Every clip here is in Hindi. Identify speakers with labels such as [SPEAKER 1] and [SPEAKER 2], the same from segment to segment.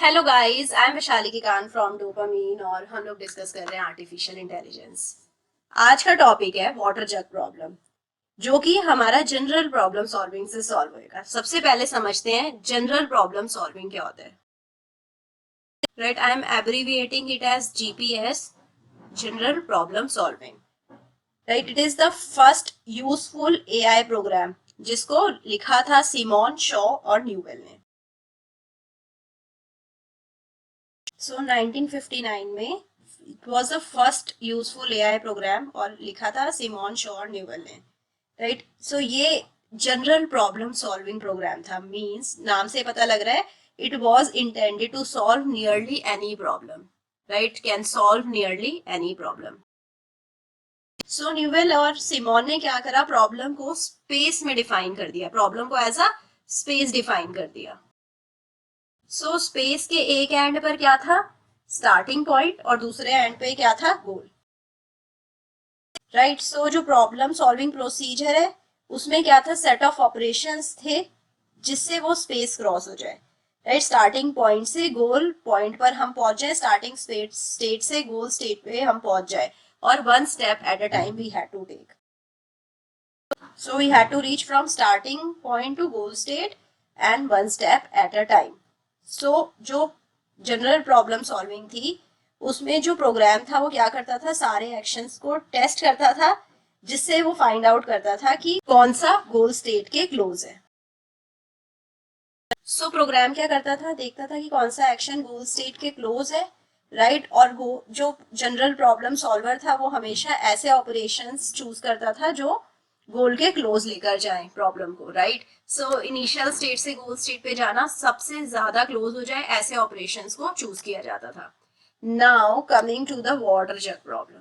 [SPEAKER 1] Hello guys, I am Vaishali Kikan from Dopamine और हम लोग डिस्कस कर रहे हैं आर्टिफिशियल इंटेलिजेंस। आज का टॉपिक है वाटर जग प्रॉब्लम, जो कि हमारा जनरल प्रॉब्लम सॉल्विंग से सॉल्व होएगा। सबसे पहले समझते हैं जनरल प्रॉब्लम सॉल्विंग क्या होता है। Right, I am abbreviating it as GPS, general problem solving. Right, it is the first useful AI program जिसको लिखा था सिमोन शॉ और न्यूवेल ने। 1959 में it was the first useful AI programme और लिखा था सिमोन शॉ और न्यूवेल ने। राइट, सो ये जनरल प्रॉब्लम सॉल्विंग प्रोग्राम था। मींस नाम से पता लग रहा है it was intended to solve nearly any problem. Right, can solve nearly any problem. So Newell और सिमोन ने क्या करा, प्रॉब्लम को स्पेस में डिफाइन कर दिया, प्रॉब्लम को एज अ स्पेस डिफाइन कर दिया। सो स्पेस के एक एंड पर क्या था, स्टार्टिंग पॉइंट, और दूसरे एंड पे क्या था, गोल। राइट, सो जो प्रॉब्लम सॉल्विंग प्रोसीजर है उसमें क्या था, सेट ऑफ ऑपरेशंस थे जिससे वो स्पेस क्रॉस हो जाए। राइट, स्टार्टिंग पॉइंट से गोल पॉइंट पर हम पहुंच जाए, स्टार्टिंग स्टेट से गोल स्टेट पे हम पहुंच जाए, और one step at a time we had to take. So we had to reach from starting point to goal state and one step at a time. So जो जनरल प्रॉब्लम सॉल्विंग थी उसमें जो प्रोग्राम था वो क्या करता था, सारे एक्शंस को टेस्ट करता था जिससे वो फाइंड आउट करता था कि कौन सा गोल स्टेट के क्लोज है। सो प्रोग्राम क्या करता था, देखता था कि कौन सा एक्शन गोल स्टेट के क्लोज है। राइट, और जो जनरल प्रॉब्लम सॉल्वर था वो हमेशा ऐसे ऑपरेशंस चूज करता था जो गोल के क्लोज लेकर जाए प्रॉब्लम को। राइट, सो इनिशियल स्टेट से गोल स्टेट पे जाना सबसे ज्यादा क्लोज हो जाए, ऐसे ऑपरेशंस को चूज किया जाता था। Now coming to the water jug problem.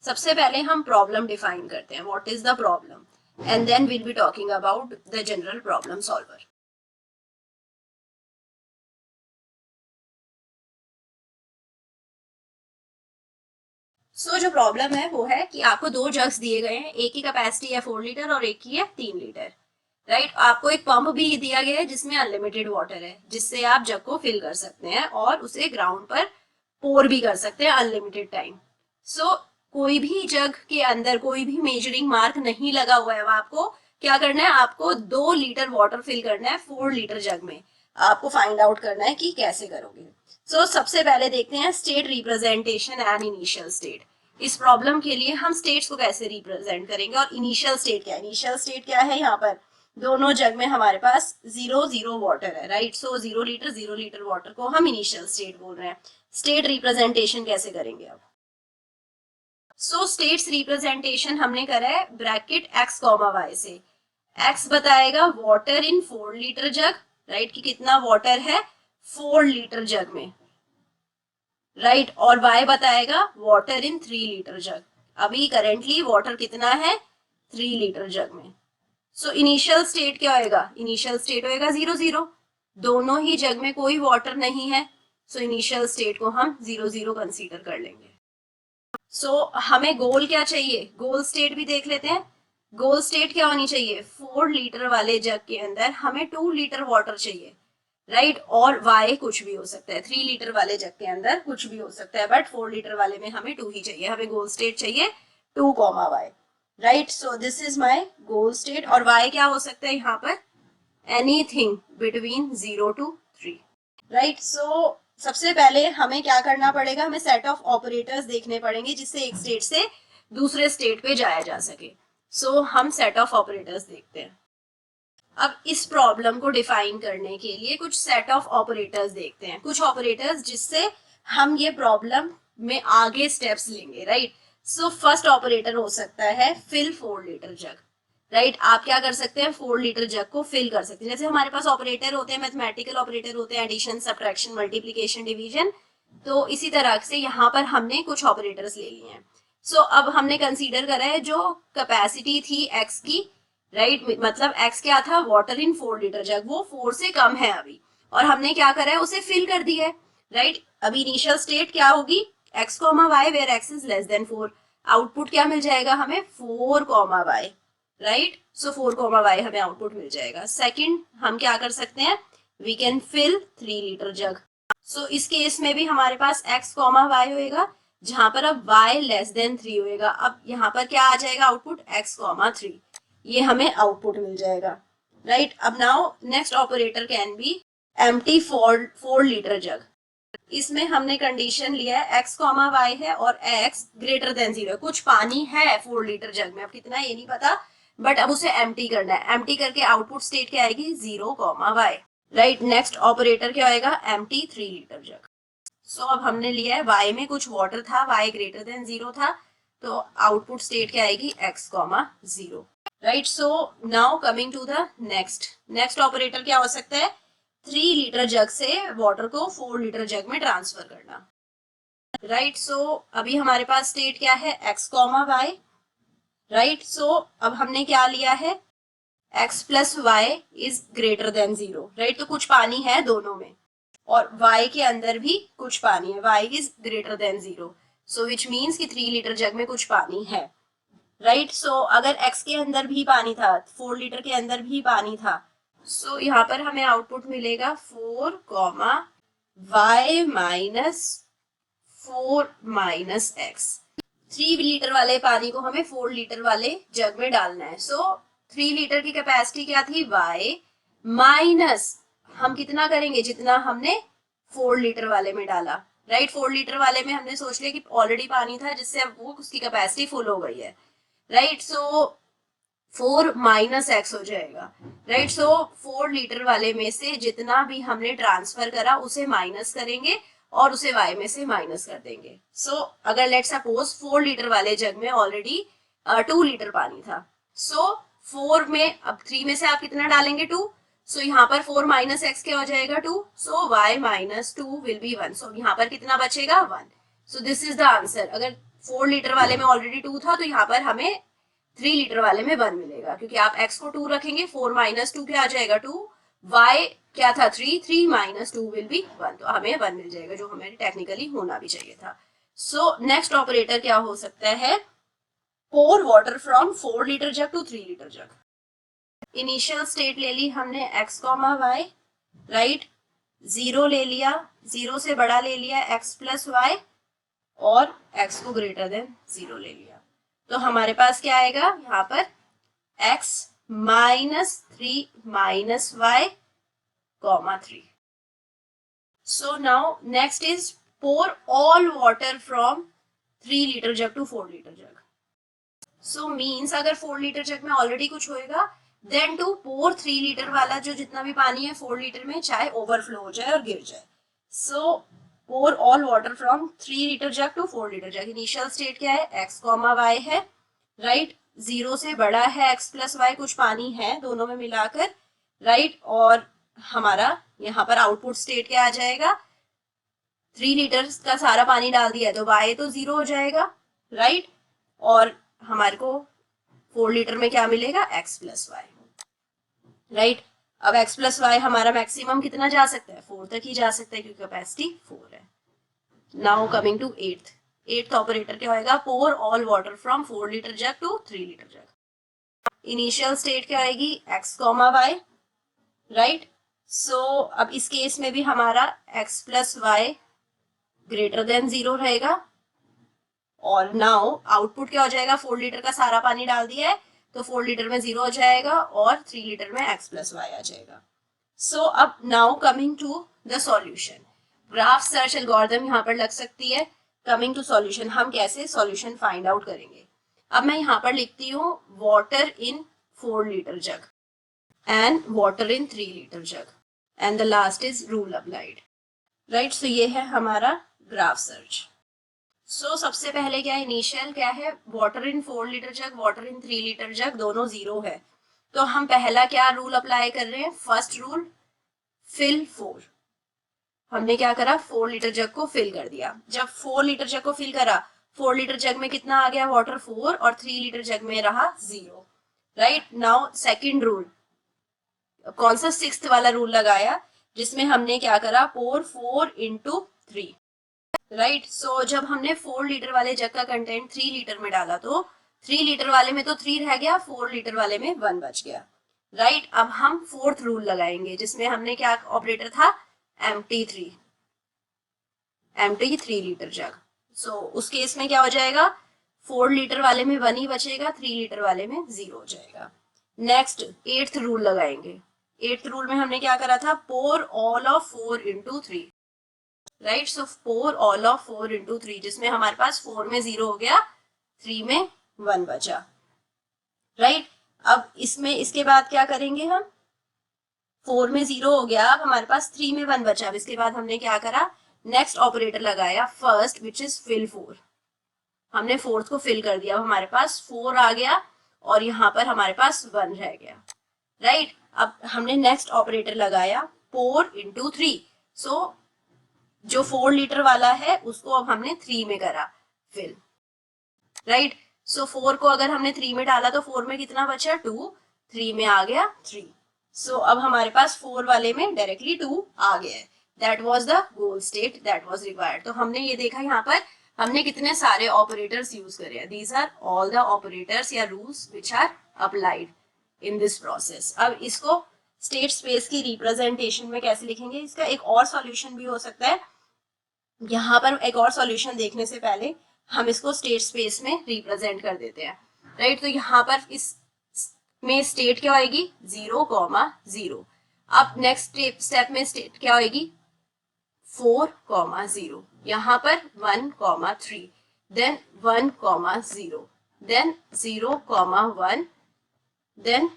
[SPEAKER 1] सबसे पहले हम प्रॉब्लम डिफाइन करते हैं, what is the problem, and then will be talking about the general problem solver. So जो प्रॉब्लम है वो है कि आपको दो जग्स दिए गए हैं, एक की कैपेसिटी है 4 लीटर और एक की है 3 लीटर। राइट, आपको एक पंप भी दिया गया है जिसमें अनलिमिटेड वाटर है, जिससे आप जग को फिल कर सकते हैं और उसे ग्राउंड पर पोर भी कर सकते हैं अनलिमिटेड टाइम। सो कोई भी जग के अंदर कोई भी मेजरिंग मार्क नहीं लगा हुआ है, आपको क्या करना है, आपको 2 लीटर वाटर फिल करना है 4 लीटर जग में। आपको फाइंड आउट करना है कि कैसे करोगे। सबसे पहले देखते हैं state representation and initial state. इस प्रॉब्लम के लिए हम स्टेट्स को कैसे रिप्रेजेंट करेंगे और इनिशियल स्टेट क्या है। इनिशियल स्टेट क्या है, यहाँ पर दोनों जग में हमारे पास 0 वाटर है। राइट, सो 0 लीटर वाटर को हम इनिशियल स्टेट बोल रहे हैं। स्टेट रिप्रेजेंटेशन कैसे करेंगे अब। स्टेट्स रिप्रेजेंटेशन हमने करा है ब्रैकेट x कॉमा y से। x बताएगा water in 4 litre jug, right, कि कितना वाटर है 4 लीटर जग में। राइट, और y बताएगा वाटर इन 3 लीटर जग। अभी करेंटली वाटर कितना है 3 लीटर जग में। इनिशियल स्टेट क्या होएगा, इनिशियल स्टेट होएगा 0 दोनों ही जग में कोई वाटर नहीं है। इनिशियल स्टेट को हम 0 कंसीडर कर लेंगे। हमें गोल क्या चाहिए, गोल स्टेट भी देख लेते हैं। गोल स्टेट क्या होनी चाहिए, 4 लीटर वाले जग के अंदर हमें 2 लीटर वाटर चाहिए। राइट, और y कुछ भी हो सकता है, 3 लीटर वाले जग के अंदर कुछ भी हो सकता है, बट 4 लीटर वाले में हमें 2 ही चाहिए। हमें गोल स्टेट चाहिए 2 comma y। Right, so this is my goal state, और y क्या हो सकता है यहाँ पर, एनीथिंग बिटवीन 0 to 3। राइट, सो सबसे पहले हमें क्या करना पड़ेगा, हमें सेट ऑफ ऑपरेटर्स देखने पड़ेंगे जिससे एक स्टेट से दूसरे स्टेट पे जाया जा सके। हम सेट ऑफ ऑपरेटर्स देखते हैं। अब इस प्रॉब्लम को डिफाइन करने के लिए कुछ सेट ऑफ ऑपरेटर्स देखते हैं, कुछ ऑपरेटर्स जिससे हम ये प्रॉब्लम में आगे स्टेप्स लेंगे। राइट, फर्स्ट ऑपरेटर हो सकता है फिल 4 लीटर जग। राइट, आप क्या कर सकते हैं, 4 लीटर जग को फिल कर सकते हैं। जैसे हमारे पास ऑपरेटर होते हैं, मैथमेटिकल ऑपरेटर होते हैं, एडिशन, सब्ट्रैक्शन, मल्टीप्लीकेशन, डिवीजन। तो इसी तरह से यहाँ पर हमने कुछ ऑपरेटर्स ले लिए हैं। अब हमने कंसीडर करा है जो कैपेसिटी थी एक्स की। राइट, मतलब एक्स क्या था, वाटर इन 4 लीटर जग, वो 4 से कम है अभी, और हमने क्या करा है, उसे फिल कर दिया है। राइट, अभी इनिशियल स्टेट क्या होगी, x comma y where x is less than 4। Output क्या मिल जाएगा हमें, 4 comma y. Right, 4 comma y हमें आउटपुट मिल जाएगा। सेकंड हम क्या कर सकते हैं, we can fill 3 litre jug. So इस केस में भी हमारे पास x कॉमा वाई होएगा, जहां पर अब y लेस देन 3 होएगा। अब यहाँ पर क्या आ जाएगा आउटपुट, x कॉमा 3, ये हमें आउटपुट मिल जाएगा, राइट। अब now next operator can be empty 4 litre jug. इसमें हमने कंडीशन लिया है x कॉमा वाई है और x ग्रेटर देन 0, कुछ पानी है 4 लीटर जग में, अब कितना ये नहीं पता, बट अब उसे एम्प्टी करना है। एम्प्टी करके आउटपुट स्टेट क्या आएगी, 0 comma y, right. Next operator क्या आएगा, एम्प्टी 3 लीटर जग। सो अब हमने लिया है y में कुछ वाटर था, y ग्रेटर देन 0 था, तो आउटपुट स्टेट क्या आएगी, x comma 0, right. So now coming to the next operator क्या हो सकता है, 3 लीटर जग से वाटर को 4 लीटर जग में ट्रांसफर करना, राइट। सो अभी हमारे पास स्टेट क्या है, x comma y, right. So अब हमने क्या लिया है, x plus y is greater than 0, right. तो कुछ पानी है दोनों में, और y के अंदर भी कुछ पानी है, y is greater than 0, so which means कि 3 लीटर जग में कुछ पानी है, राइट। सो अगर x के अंदर भी पानी था, 4 लीटर के अंदर भी पानी था, सो यहाँ पर हमें आउटपुट मिलेगा 4 comma y minus 4 minus x। 3 litre वाले पानी को हमें 4 लीटर वाले जग में डालना है। सो 3 लीटर की कैपेसिटी क्या थी, y माइनस हम कितना करेंगे, जितना हमने 4 लीटर वाले में डाला, राइट। 4 लीटर वाले में हमने सोच लिया कि ऑलरेडी पानी था, जिससे अब वो उसकी कैपेसिटी फुल हो गई है, राइट। सो 4 माइनस एक्स हो जाएगा, राइट। सो 4 लीटर वाले में से जितना भी हमने ट्रांसफर करा उसे माइनस करेंगे और उसे y में से माइनस कर देंगे। सो अगर लेट्स सपोज 4 लीटर वाले जग में ऑलरेडी 2 लीटर पानी था, सो 4 में अब 3 में से आप कितना डालेंगे, 2, सो यहाँ पर 4 माइनस एक्स क्या हो जाएगा, 2, सो y माइनस 2 विल बी 1, सो यहाँ पर कितना बचेगा, 1। So this is the answer. अगर 4 लीटर वाले में ऑलरेडी 2 था, तो यहाँ पर हमें 3 लीटर वाले में 1 मिलेगा, क्योंकि आप x को 2 रखेंगे, 4 माइनस 2 क्या आ जाएगा, 2, y क्या था, 3 माइनस 2 विल बी 1, तो हमें 1 मिल जाएगा, जो हमें टेक्निकली होना भी चाहिए था। सो नेक्स्ट ऑपरेटर क्या हो सकता है, pour water from 4 litre jug to 3 litre jug. Initial state ले ली हमने x कॉमा वाई, राइट। 0 ले लिया, 0 से बड़ा ले लिया x प्लस वाई, और x को ग्रेटर देन 0 ले लिया, तो हमारे पास क्या आएगा यहाँ पर, x minus 3 minus y comma 3। So now next is pour all water from 3 litre jug to 4 litre jug. So means अगर 4 लीटर जग में ऑलरेडी कुछ होएगा, देन टू pour 3 लीटर वाला जो जितना भी पानी है 4 लीटर में, चाहे ओवरफ्लो हो जाए और गिर जाए। So pour all water from 3 litre jug to 4 litre jug. Initial state क्या है, x कॉमा वाई है, राइट। 0 से बड़ा है x प्लस वाई, कुछ पानी है दोनों में मिलाकर, राइट। और हमारा यहाँ पर आउटपुट स्टेट क्या आ जाएगा, 3 लीटर का सारा पानी डाल दिया है, तो y तो 0 हो जाएगा, राइट। और हमारे को 4 लीटर में क्या मिलेगा, x प्लस वाई, राइट। अब x प्लस वाई हमारा मैक्सिमम कितना जा सकता है, 4 तक ही जा सकता है, क्योंकि कैपेसिटी 4 है। Now coming to eighth operator क्या होएगा, pour all water from 4 litre jug to 3 litre jug. Initial state क्या आएगी, x comma y, right. So अब इस केस में भी हमारा x plus y greater than 0 रहेगा, और नाउ आउटपुट क्या हो जाएगा, 4 लीटर का सारा पानी डाल दिया है, तो 4 लीटर में 0 हो जाएगा, और 3 लीटर में x प्लस वाई आ जाएगा। सो अब now coming to the solution, graph search algorithm यहाँ पर लग सकती है। कमिंग टू सॉल्यूशन, हम कैसे सॉल्यूशन फाइंड आउट करेंगे। अब मैं यहाँ पर लिखती हूँ water in 4 litre jug and water in 3 litre jug, and the last is rule applied, right. So ये है हमारा ग्राफ सर्च। सो सबसे पहले क्या, इनिशियल क्या है, water in 4 litre jug, water in 3 litre jug, दोनों 0 है, तो हम पहला क्या रूल अप्लाई कर रहे हैं, फर्स्ट रूल, फिल 4। हमने क्या करा, 4 लीटर जग को फिल कर दिया। जब 4 लीटर जग को फिल करा, 4 लीटर जग में कितना आ गया वाटर, 4, और 3 लीटर जग में रहा 0, राइट। नाउ सेकंड रूल, कौन सा, 6th वाला रूल लगाया, जिसमें हमने क्या करा, pour 4 into 3, राइट। सो जब हमने 4 लीटर वाले जग का कंटेंट 3 लीटर में डाला, तो 3 लीटर वाले में तो 3 रह गया, 4 लीटर वाले में 1 बच गया, राइट। अब हम फोर्थ रूल लगाएंगे जिसमें हमने क्या ऑपरेटर था, empty3 लीटर जग। सो उस केस में क्या हो जाएगा, 4 लीटर वाले में 1 ही बचेगा, 3 लीटर वाले में 0 हो जाएगा। नेक्स्ट 8th रूल लगाएंगे। 8th रूल में हमने क्या करा था, pour all of 4 into 3, right. So pour all of 4 into 3 जिसमें हमारे पास 4 में 0 हो गया, 3 में 1 बचा, राइट। अब इसमें इसके बाद क्या करेंगे हम, 4 में 0 हो गया, अब हमारे पास 3 में 1 बचा। अब इसके बाद हमने क्या करा, नेक्स्ट ऑपरेटर लगाया फर्स्ट विच इज फिल 4, हमने फोर्थ को फिल कर दिया, अब हमारे पास 4 आ गया और यहाँ पर हमारे पास 1 रह गया, राइट। अब हमने नेक्स्ट ऑपरेटर लगाया पोर इंटू 3, सो जो 4 लीटर वाला है उसको अब हमने 3 में करा फिल, राइट। सो 4 को अगर हमने 3 में डाला तो 4 में कितना बचा, 2, 3 में आ गया 3। सो अब हमारे पास 4 वाले में डायरेक्टली 2 आ गया है। That was the goal state that was required. तो हमने ये देखा यहाँ पर हमने कितने सारे ऑपरेटर्स यूज करे हैं। These are all the operators या rules which are applied in this process. अब इसको स्टेट स्पेस की रिप्रेजेंटेशन में कैसे लिखेंगे, इसका एक और सॉल्यूशन भी हो सकता है। यहाँ पर एक और सॉल्यूशन देखने से पहले हम इसको स्टेट स्पेस में रिप्रेजेंट कर देते हैं, राइट। तो यहाँ पर इस में स्टेट क्या होगी, 0,0। अब नेक्स्ट स्टेप में स्टेट क्या होगी, 4,0, यहाँ पर 1,3, then 1,0, then 0,1, then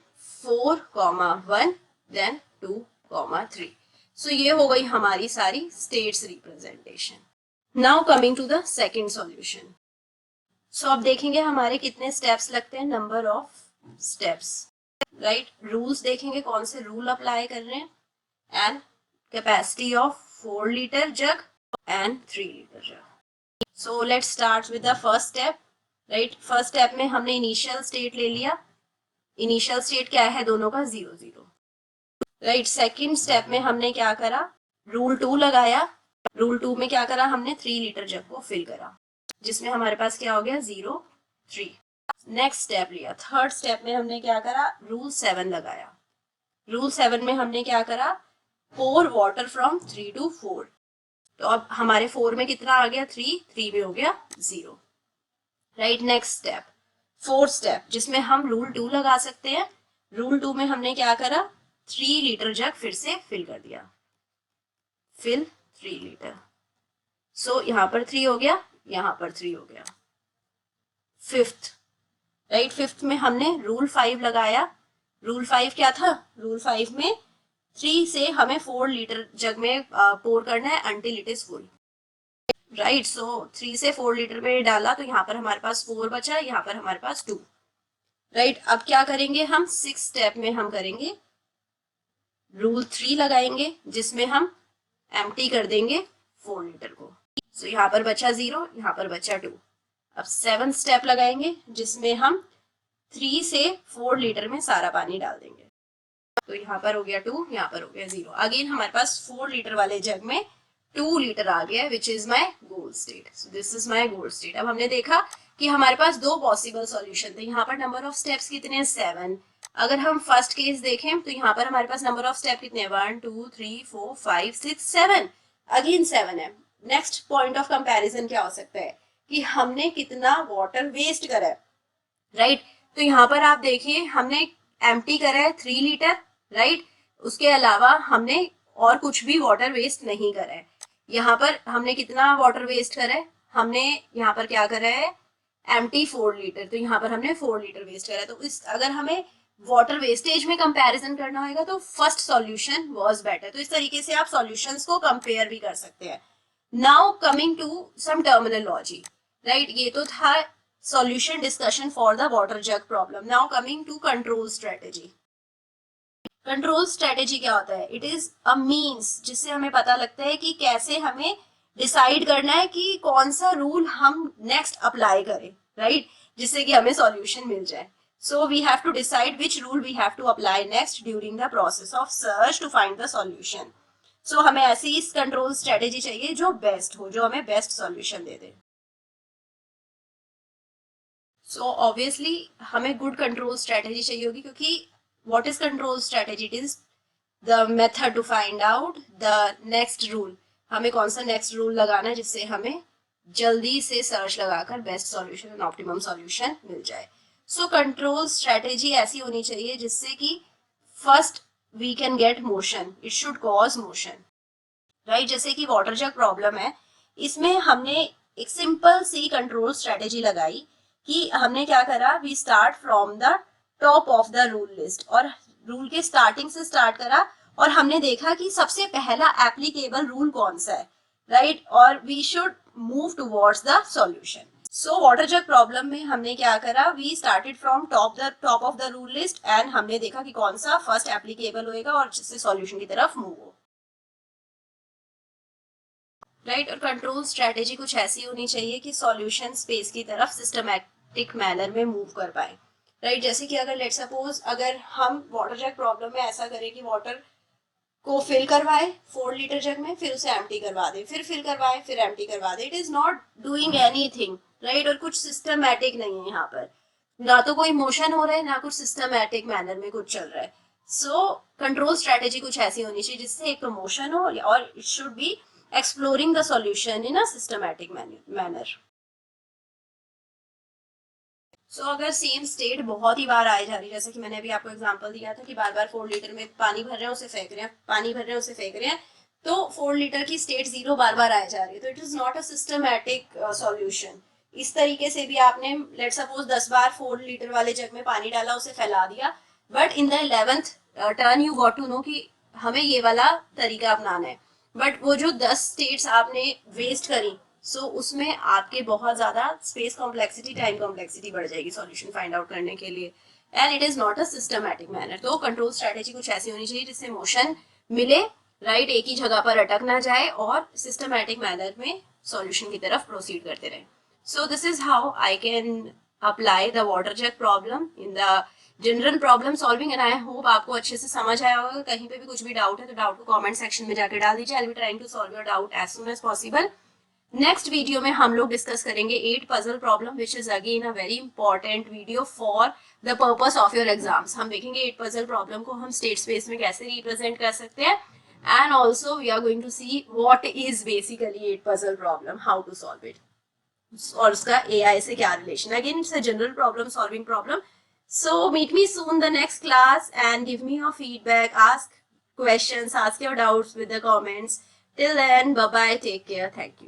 [SPEAKER 1] 4,1, then 2,3। So ये हो गई हमारी सारी states representation. Now coming to the second solution. So अब देखेंगे हमारे कितने स्टेप्स लगते हैं, number of steps, right. Rules देखेंगे कौन से रूल अप्लाई कर रहे हैं, and capacity of 4 litre jug and 3 litre jug. So let's start with the first step, right. First step में हमने इनिशियल स्टेट ले लिया, इनिशियल स्टेट क्या है दोनों का, 0 0, राइट। सेकेंड स्टेप में हमने क्या करा, रूल 2 लगाया। रूल 2 में क्या करा हमने, 3 लीटर जग को फिल करा जिसमें हमारे पास क्या हो गया, 0 3। नेक्स्ट स्टेप लिया, थर्ड स्टेप में हमने क्या करा, रूल 7 लगाया। रूल 7 में हमने क्या करा, पोर वाटर फ्रॉम 3 to 4। तो अब हमारे 4 में कितना आ गया, 3, 3 में हो गया 0, right. Next step, fourth step जिसमें हम रूल 2 लगा सकते हैं। रूल 2 में हमने क्या करा, 3 लीटर जग फिर से फिल कर दिया, फिल 3 लीटर। सो यहाँ पर 3 हो गया, यहाँ पर 3 हो गया। Fifth, right. फिफ्थ में हमने रूल 5 लगाया। रूल 5 क्या था, रूल 5 में 3 से हमें 4 लीटर जग में पोर करना है until it is full, right. So 3 से 4 लीटर में डाला तो यहाँ पर हमारे पास 4 बचा, यहाँ पर हमारे पास 2, राइट। अब क्या करेंगे हम, 6 स्टेप में हम करेंगे रूल 3 लगाएंगे जिसमें हम एम्प्टी कर देंगे 4 लीटर को। सो यहाँ पर बचा 0, यहाँ पर बचा 2। अब 7 स्टेप लगाएंगे जिसमें हम 3 से 4 लीटर में सारा पानी डाल देंगे। तो यहाँ पर हो गया 2, यहाँ पर हो गया 0। अगेन हमारे पास 4 लीटर वाले जग में 2 लीटर आ गया, which is my goal state. So this is my goal state. अब हमने देखा कि हमारे पास 2 पॉसिबल सॉल्यूशन थे। यहाँ पर नंबर ऑफ स्टेप्स कितने हैं, 7। अगर हम फर्स्ट केस देखें तो यहाँ पर हमारे पास नंबर ऑफ स्टेप कितने हैं, 1 2 3 4 5 6 7। अगेन 7 है। नेक्स्ट पॉइंट ऑफ कंपैरिजन क्या हो सकता है कि हमने कितना वाटर वेस्ट करा है, राइट। तो यहाँ पर आप देखिए हमने एम्प्टी करा है 3 लीटर, राइट। उसके अलावा हमने और कुछ भी वाटर वेस्ट नहीं करा है। यहाँ पर हमने कितना वाटर वेस्ट करा है, हमने यहाँ पर क्या करा है, एम्प्टी 4 लीटर, तो यहाँ पर हमने 4 लीटर वेस्ट करा है। तो इस अगर हमें वाटर वेस्टेज में कंपैरिजन करना होगा तो फर्स्ट सॉल्यूशन वाज बेटर। तो इस तरीके से आप सॉल्यूशंस को कंपेयर भी कर सकते हैं। Now coming to some terminology, right. ये तो था solution discussion for the water jug problem. Now coming to control strategy. Control strategy क्या होता है, इट इज अ मींस जिससे हमें पता लगता है कि कैसे हमें डिसाइड करना है कि कौन सा रूल हम नेक्स्ट अप्लाई करें, राइट, जिससे कि हमें सॉल्यूशन मिल जाए। So we have to decide which rule we have to apply next during the process of search to find the solution. So हमें ऐसी इस कंट्रोल स्ट्रेटेजी चाहिए जो बेस्ट हो, जो हमें बेस्ट सॉल्यूशन दे दे। So obviously हमें गुड कंट्रोल स्ट्रेटेजी चाहिए होगी क्योंकि What is control strategy? It is the method to find out the next rule. हमें कौन सा next rule लगाना है जिससे हमें जल्दी से सर्च लगाकर best solution and optimum solution मिल जाए. सो कंट्रोल स्ट्रेटेजी ऐसी होनी चाहिए जिससे कि first we can get motion, it should cause motion, right. जैसे कि वाटर जग प्रॉब्लम है, इसमें हमने एक सिंपल सी कंट्रोल स्ट्रेटेजी लगाई कि हमने क्या करा, we start from the top of the rule list, और रूल के स्टार्टिंग से स्टार्ट करा और हमने देखा कि सबसे पहला एप्लीकेबल रूल कौन सा है, राइट, और we should move towards the solution. So water jug problem में हमने क्या करा, we started from top of the rule list and हमने देखा कि कौन सा फर्स्ट एप्लीकेबल होएगा और जिससे सॉल्यूशन की तरफ मूव हो, राइट. और कंट्रोल स्ट्रेटेजी कुछ ऐसी होनी चाहिए कि सॉल्यूशन स्पेस की तरफ सिस्टमैटिक मैनर में मूव कर पाए, राइट. जैसे कि अगर लेट सपोज अगर हम वाटर जग प्रॉब्लम में ऐसा करें कि वाटर को फिल करवाए 4 लीटर जग में, फिर उसे एम्प्टी करवा दे, फिर फिल करवाए, फिर एम्प्टी करवा दे, it is not doing anything, right. और कुछ सिस्टमैटिक नहीं है यहाँ पर, ना तो कोई मोशन हो रहा है, ना कुछ सिस्टमैटिक मैनर में कुछ चल रहा है. सो कंट्रोल स्ट्रेटेजी कुछ ऐसी होनी चाहिए जिससे एक तो मोशन हो और it should be exploring the solution in a systematic manner. So अगर सेम स्टेट बहुत ही बार आए जा रही है, जैसे कि मैंने अभी आपको एग्जांपल दिया था कि बार बार 4 लीटर में पानी भर रहे हैं उसे फेंक रहे हैं, पानी भर रहे हैं उसे फेंक रहे हैं, तो 4 लीटर की स्टेट 0 बार बार आए जा रही है, तो it is not a systematic solution. इस तरीके से भी आपने लेट सपोज 10 बार 4 लीटर वाले जग में पानी डाला, उसे फैला दिया, but in the 11th turn you got to know कि हमें ये वाला तरीका अपनाना है, बट वो जो 10 स्टेट्स आपने वेस्ट करी, सो उसमें आपके बहुत ज्यादा स्पेस कॉम्प्लेक्सिटी, टाइम कॉम्प्लेक्सिटी बढ़ जाएगी सॉल्यूशन फाइंड आउट करने के लिए, and it is not a systematic manner. तो कंट्रोल स्ट्रेटेजी कुछ ऐसी होनी चाहिए जिससे मोशन मिले, राइट, एक ही जगह पर अटक ना जाए और सिस्टमैटिक मैनर में सॉल्यूशन की तरफ प्रोसीड करते रहे. So this is how I can apply the water jug problem in the general problem solving, and I hope आपको अच्छे से समझ आया होगा. कहीं पे भी कुछ भी डाउट है तो डाउट को कमेंट सेक्शन में जाके डाल दीजिए. I will be trying to solve your doubt as soon as possible. Next video में हम लोग डिस्कस करेंगे 8 puzzle problem, which is again a very important video for the purpose of your exams. हम देखेंगे 8 पजल प्रॉब्लम को हम स्टेट स्पेस में कैसे रिप्रेजेंट कर सकते हैं, and also we are going to see what is basically 8 puzzle problem, how to solve it, और उसका AI से क्या relation. Again it's a general problem solving problem. So meet me soon the next class and give me your feedback, ask questions, ask your doubts with the comments. Till then, bye bye, take care, thank you.